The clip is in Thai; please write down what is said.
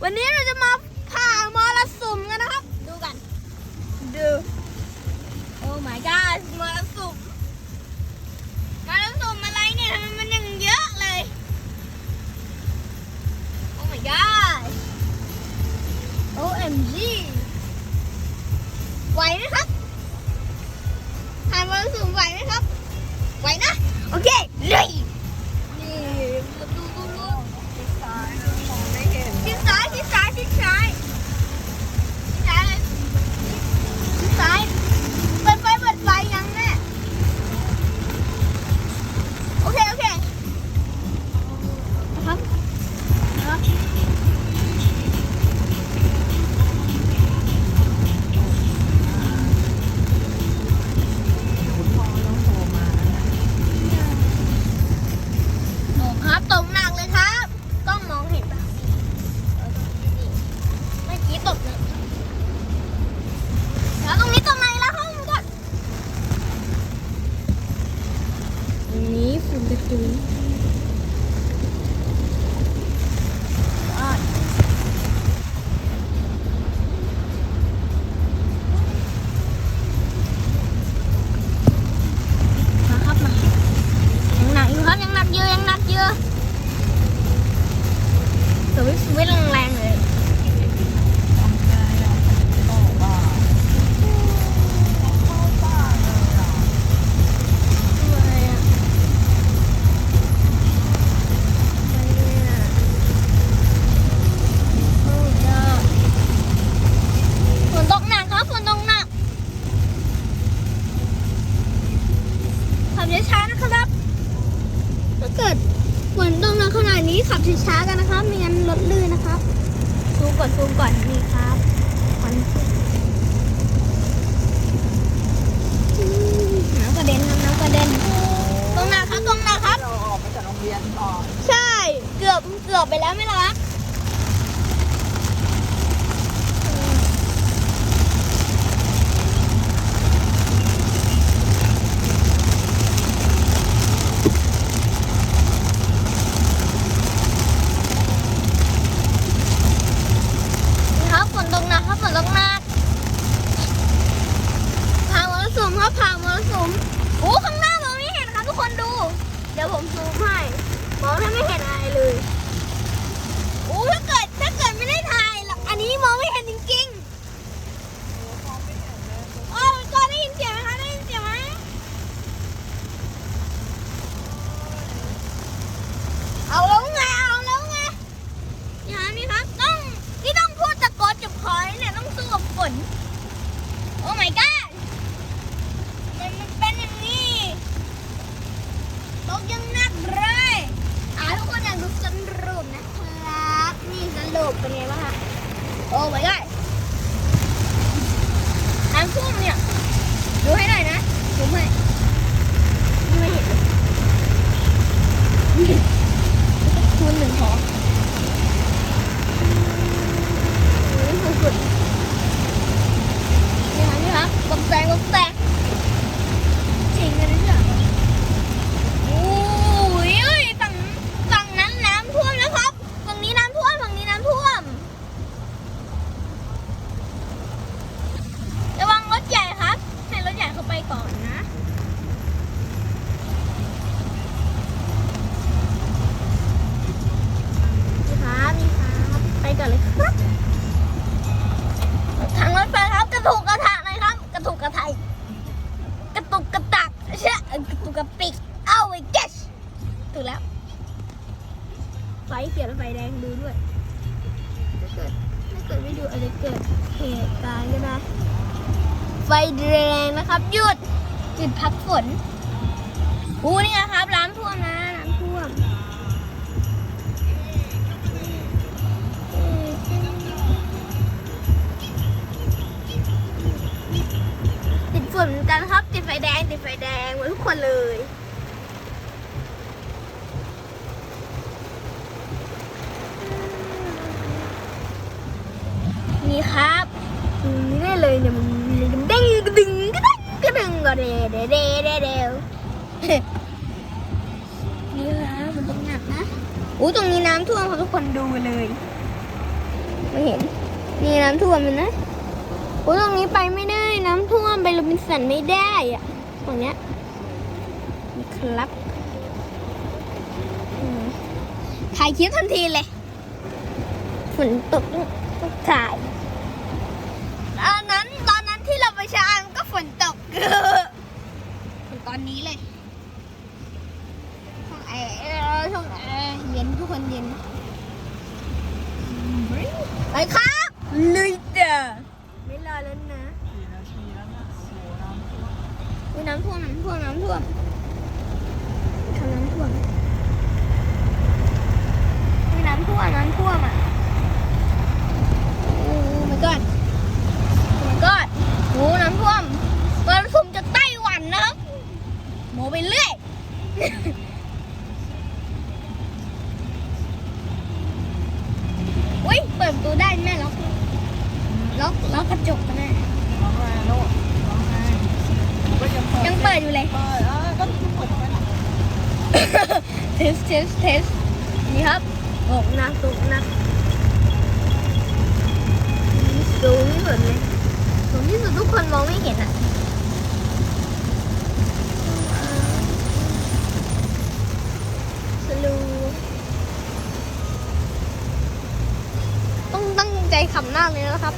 วันนี้เราจะมาผ่ามรสุมกันนะครับดูกันดูโอ้ my god มรสุมอะไรเนี่ยทำไมมันยังเยอะเลยโอ้ my god OMG ไหวไหมครับผ่านมรสุมไหวไหมครับไหวนะโอเคเลยนี่ดูชิดซ้ายมองไม่เห็นชิดซ้ายเปิดไฟยังแน่โอเคนะครับตกหนักเลยครับกล้องมองเห็นป่ะเมื่อกี้ตกเลยแล้วตรงนี้ตรงไหนแล้วห้องก่อนตรงนี้ฝุ่นกระจุยมาครับมายังหนักอยู่ครับยังหนักเยอะสวิตช์แรงเลยฝนตกหนักครับฝนตกหนักขับช้าๆนะครับถ้าเกิดฝนตกหนักขนาดนี้ขับช้าๆกันนะครับไม่งั้นรถลื่นนะครับซูมก่อนนี่ครับน้ำกระเด็นครับตรงหนักครับเราออกมาจากโรงเรียนก่อน ใช่เกือบไปแล้วไม่ละฝนตกหนักผ่ามรสุมโอ้ข้างหน้ามองไม่เห็นครับทุกคนดูเดี๋ยวผมซูมให้มองถ้าไม่เห็นอะไรเลยโอ้ถ้าเกิดไม่ได้ถ่ายอันนี้มองไม่เห็นจริงๆโอ้ก็ได้ยินเสียงไหมคะเอาแล้วไงอย่างนี้ครับต้องพูดตะโกนจับคอเนี่ยต้องสู้กับฝนโอ้ my godมันเป็นอย่างนี้ตกยังหนักเลยทุกคนอยากดูสรุปนะครับนี่สรุปเป็นไงบ้างคะโอ้ my god น้ำท่วมเนี่ยดูให้หน่อยนะดูให้ไม่เห็นคูณ 1พอสุดๆนี่ค่ะกบแตกจริงกันเนี่ยโอ้ยฝั่งนั้นน้ำท่วมนะครับฝั่งนี้น้ำท่วมระวังรถใหญ่ครับให้รถใหญ่เขาไปก่อนนะนี่ครับไปก่อนเลยครับทางรถไฟครับกระตุกกระตักเอาไว้เกชถูกแล้วไฟเขียวและไฟแดงดูด้วยถ้าเกิดไม่ดูอาจจะเกิดเหตุการณ์ก็ได้ไฟแดงนะครับหยุดพักฝนนี่ไงครับน้ำท่วมติดฝนกันครับติดไฟแดงเหมือนทุกคนเลยนี่ครับนี่ได้เลยเนี่ยมันเด้งกระดึงก็เร็วนี่ครับมันต้องหนักนะตรงนี้น้ำท่วมครับทุกคนดูเลย ไม่เห็นนี่น้ำท่วมเลยนะโอ้ตรงนี้ไปไม่ได้น้ำท่วมไปโรบินสันไม่ได้อะตรงเนี้ยนี่ครับถ่ายคลิปทันทีเลยฝนตกถ่ายตอนนั้นที่เราไปชาก็ฝนตกตอนนี้เลยช่องแอร์เย็นทุกคนเย็นไปครับลุยเด้อไม่รอแล้วนะ 4 นาทีแล้วนะโอ้น้ำท่วม อุ๊ยน้ำท่วมทำน้ำท่วมน้ำท่วมมีน้ำท่วมอ่ะโอ้ my god โอ้ my god โอ้น้ำท่วมจะไต้หวันนะครับโมไปเรื่อย อุ้ยเปิดประตูได้แม่ล็อกกระจกกันแม่ ร้องไห้ลูกร้องไห้ก็ยังเปิด ยังเปิดอยู่เลย เปิดก็เปิดไปหน่อย เทสนี่ครับตกหนักสูงที่สุดเลยสูงที่สุดทุกคนมองไม่เห็นอ่ะสลูต้องตั้งใจขับมากเลยนะครับ